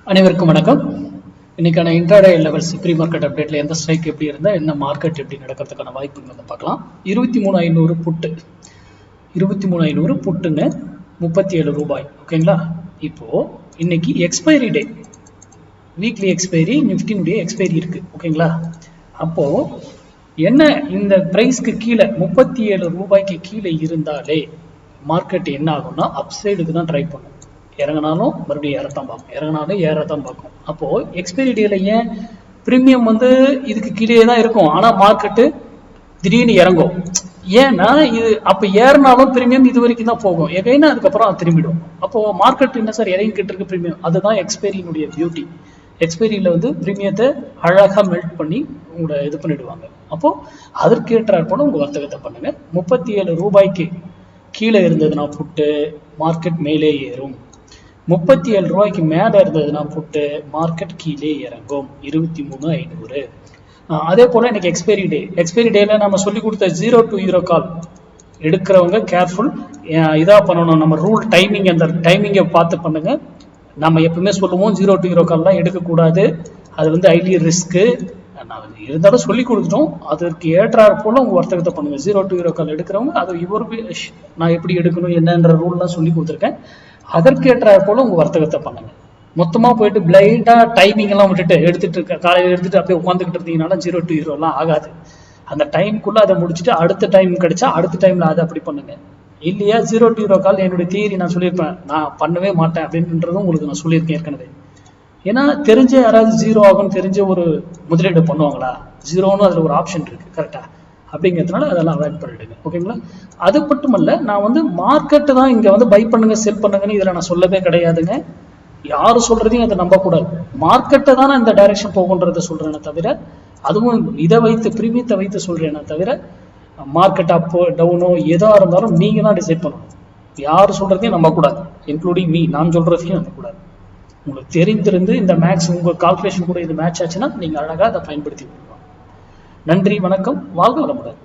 அனைவருக்கும் வணக்கம். இன்னைக்கான இன்ட்ராடே லெவல்ஸ் ப்ரீ மார்க்கெட் அப்டேட்ல எந்த ஸ்ட்ரைக் எப்படி இருந்தால் என்ன மார்க்கெட் எப்படி நடக்கிறதுக்கான வாய்ப்புங்க வந்து பார்க்கலாம். 23,500 புட்டு 23,500 புட்டுங்க 37 ரூபாய். ஓகேங்களா? இப்போ இன்னைக்கு எக்ஸ்பைரி டே, வீக்லி எக்ஸ்பைரி, நிஃப்டினுடைய எக்ஸ்பைரி இருக்கு. ஓகேங்களா? அப்போ என்ன இந்த பிரைஸ்க்கு கீழே 37 ரூபாய்க்கு கீழே இருந்தாலே மார்க்கெட் என்ன ஆகும்னா அப்சைடுக்கு தான் ட்ரை பண்ணும். இறங்கினாலும் மறுபடியும் ஏறத்தான் பார்க்கும், இறங்கினாலும் ஏறத்தான் பார்க்கும். அப்போ எக்ஸ்பைரி டேல ஏன் பிரீமியம் வந்து இதுக்கு கீழே தான் இருக்கும், ஆனா மார்க்கெட்டு திடீர்னு இறங்கும். ஏன்னா இது அப்ப ஏறினாலும் பிரீமியம் இது வரைக்கும் தான் போகும், எகைனா அதுக்கப்புறம் திரும்பிடும். அப்போ மார்க்கெட் என்ன சார் இறங்கிக்கிட்டு இருக்கு பிரீமியம், அதுதான் எக்ஸ்பைரியினுடைய பியூட்டி. எக்ஸ்பைரியில வந்து பிரீமியத்தை அழகா மெல்ட் பண்ணி உங்களை இது பண்ணிடுவாங்க. அப்போ அதற்கேற்றாற் போல உங்க வர்த்தகத்தை பண்ணுங்க. 37 ரூபாய்க்கு கீழே இருந்ததுன்னா புட்டு மார்க்கெட் மேலே ஏறும், 37 ரூபாய்க்கு மேலே இருந்ததுன்னா புட்டு மார்க்கெட் கீழே இறங்கும். 23,500. அதே போல் இன்னைக்கு எக்ஸ்பைரி டேல நம்ம சொல்லி கொடுத்த 0 to 0 கால் எடுக்கிறவங்க கேர்ஃபுல். இதாக பண்ணணும், நம்ம ரூல் டைமிங், அந்த டைமிங்கை பார்த்து பண்ணுங்க. நம்ம எப்பவுமே சொல்லுவோம் 0 to 0 கால்லாம் எடுக்கக்கூடாது, அது வந்து ஹைலி ரிஸ்க்கு. நான் இருந்தாலும் சொல்லி கொடுத்துட்டோம், அதற்கு ஏற்றாற் போல உங்கள் வர்த்தகத்தை பண்ணுங்க. 0 to 0 கால் எடுக்கிறவங்க அது இவருக்கு நான் எப்படி எடுக்கணும் என்னன்ற ரூல்லாம் சொல்லி கொடுத்துருக்கேன், அதற்கேற்றாற் போல உங்கள் வர்த்தகத்தை பண்ணுங்க. மொத்தமாக போயிட்டு பிளைண்டாக டைமிங் எல்லாம் விட்டுட்டு எடுத்துட்டு காலையில் எடுத்துட்டு அப்படியே உட்காந்துக்கிட்டு இருந்தீங்கனால 0 to 0 எல்லாம் ஆகாது. அந்த டைமுக்குள்ள அதை முடிச்சுட்டு அடுத்த டைம் கிடைச்சா அடுத்த டைம்ல அதை அப்படி பண்ணுங்க. இல்லையா 0 to 0 கால் என்னுடைய தியரி நான் சொல்லியிருப்பேன், நான் பண்ணவே மாட்டேன் அப்படின்றதும் உங்களுக்கு நான் சொல்லியிருக்கேன் ஏற்கனவே. ஏன்னா தெரிஞ்ச யாராவது 0 ஆகும்னு தெரிஞ்ச ஒரு முதலீடு பண்ணுவாங்களா? 0ன்னு அதில் ஒரு ஆப்ஷன் இருக்கு கரெக்டா, அப்படிங்கிறதுனால அதெல்லாம் அவாய்ட் பண்ணிடுங்க. ஓகேங்களா? அது மட்டுமல்ல, நான் வந்து மார்க்கெட்டு தான் இங்கே வந்து பை பண்ணுங்க செல் பண்ணுங்கன்னு இதில் நான் சொல்லவே கிடையாதுங்க. யாரும் சொல்றதையும் அதை நம்பக்கூடாது. மார்க்கெட்டை தான் நான் இந்த டைரக்ஷன் போகுன்றதை சொல்றேனே தவிர, அதுவும் இதை வைத்து பிரீமியத்தை வைத்து சொல்றேனே தவிர, மார்க்கெட் அப்போ டவுனோ எதாக இருந்தாலும் நீங்க தான் டிசைட் பண்ணணும். யார் சொல்றதையும் நம்பக்கூடாது, இன்க்ளூடிங் மீ. நான் சொல்றதையும் நம்பக்கூடாது. உங்களுக்கு தெரிந்திருந்து இந்த மேக்ஸ் உங்க கால்குலேஷன் கூட இது மேட்ச் ஆச்சுன்னா நீங்க அழகா அதை பயன்படுத்தி கொள்ளலாம். நன்றி, வணக்கம், வாழ்க வளமுடன்.